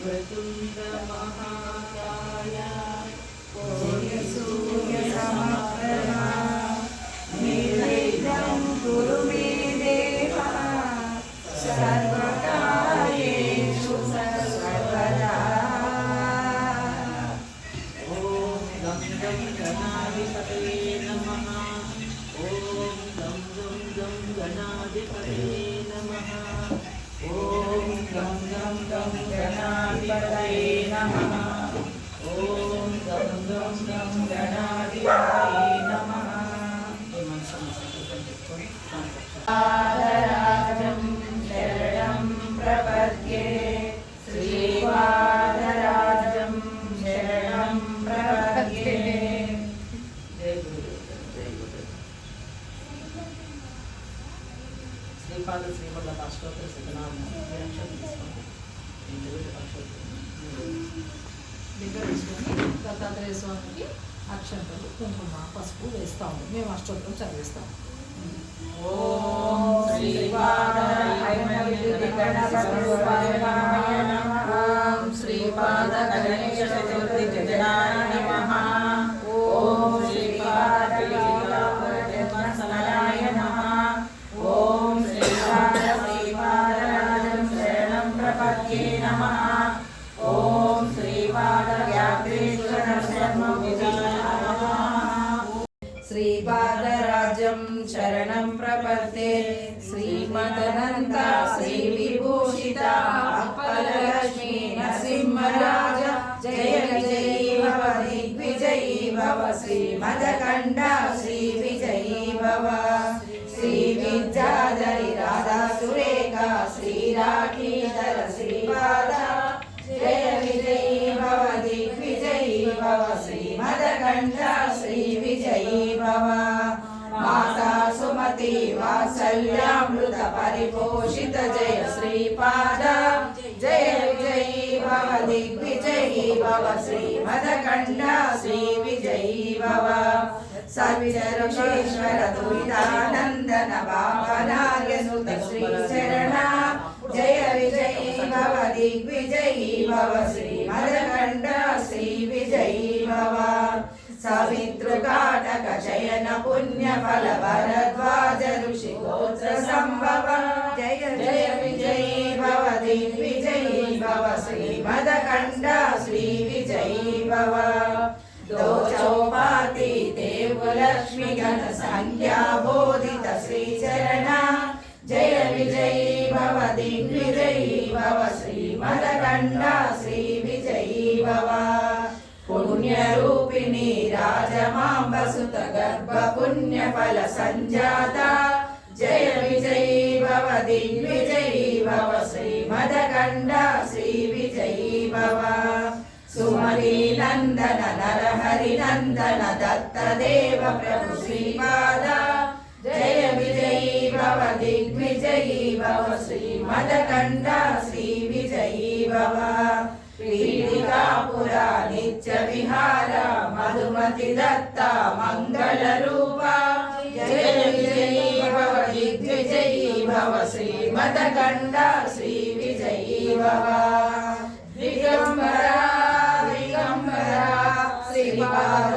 वक्रतुण्ड महाकाय सूर्यसमप्रभा निर्विघ्नं कुरु मे देव सर्वकार्येषु सर्वदा। ॐ गं गं गणाधिपतये नमः। ॐ गं गं गं गणाधिपतये नमः। ॐ गं गं गं गणाधिपतये नमः। ॐ गं गं गं गणाधिपतये नमः। पादराजं शरणं प्रपद्ये श्रीपादराजं शरणं प्रपद्ये। जय गुरु जय गुरु। శ్రీపాద శ్రీవల్లభ అష్టోత్తర శతనామం దగ్గర వేసుకొని దత్తాత్రేయ స్వామికి అక్షంతలు కుంకుమ పసుపు వేస్తాము. మేము అష్టోత్తరం చదివిస్తాము. ఓం శ్రీపాదాయ నమః. ఓం శ్రీపాద గణేశ చతుర్థి జనాయ నమః. ఓం శ్రీపాద జన్మస్థలాయ నమః. ఓం శ్రీపాదరాజం శరణం ప్రపద్యే నమః. ఓం శ్రీపాద వ్యాఘ్రేశ్వర నమః. శ్రీపాదరాజం శరణం ప్రపద్యే శ్రీమదనంత శ్రీ విభూషిత అప్పలక్ష్మీ నరసింహరాజ జయ విజయీ భవ దిగ్విజయీ భవ శ్రీమదకండ శ్రీ విజయీ భవ. శ్రీ విద్యాధరి రాధా సురేఖ శ్రీరాఖీధర శ్రీపాద జయ విజయీ భవ దిగ్విజయీ భవ శ్రీమదకండ శ్రీ విజయీ భవ. మాతా సుమతి వాత్సల్యామృత పరిపోషిత జయ శ్రీపాద జయ విజయీ భవ దిగ్విజయీ భవ శ్రీమదకండ శ్రీ విజయీ భవ. సవిచరుషేశ్వర దురితానందన వామనార్యసుత శ్రీచరణ జయ విజయీ భవ దిగ్విజయీ భవ శ్రీమదకండ శ్రీ విజయీ భవ. సవితృకాటక శయన పుణ్య ఫల భరద్వాజ ఋషి గోత్ర సంభవ జయ జయ విజయీ భవ దిగ్విజయీ భవ శ్రీమదకండ శ్రీ విజయీ భవ. దోచౌపాతి దేవలక్ష్మి గణ సంఖ్యా బోధిత శ్రీచరణ జయ విజయీ భవ దిగ్విజయీ భవ శ్రీమదకండ శ్రీ విజయీ భవ. పుణ్యరూపిణి రాజమాంబ సుత గర్భ పుణ్య ఫల సంజాత జయ విజయీ భవ దిగ్విజయీ భవ శ్రీమదకండ శ్రీ విజయీ భవ. సుమతి నందన నరహరి నందన దత్తదేవ ప్రభు శ్రీపాద జయ విజయీ భవ దిగ్విజయీ భవ శ్రీమదకండ శ్రీ విజయీ భవ. పీఠికాపుర నిత్య విహార మధుమతి దత్త మంగళ రూప జయ విజయీ భవ దిగ్విజయీ భవ శ్రీమదకండ శ్రీ విజయీ భవ. దిగంబర దిగంబర శ్రీపాద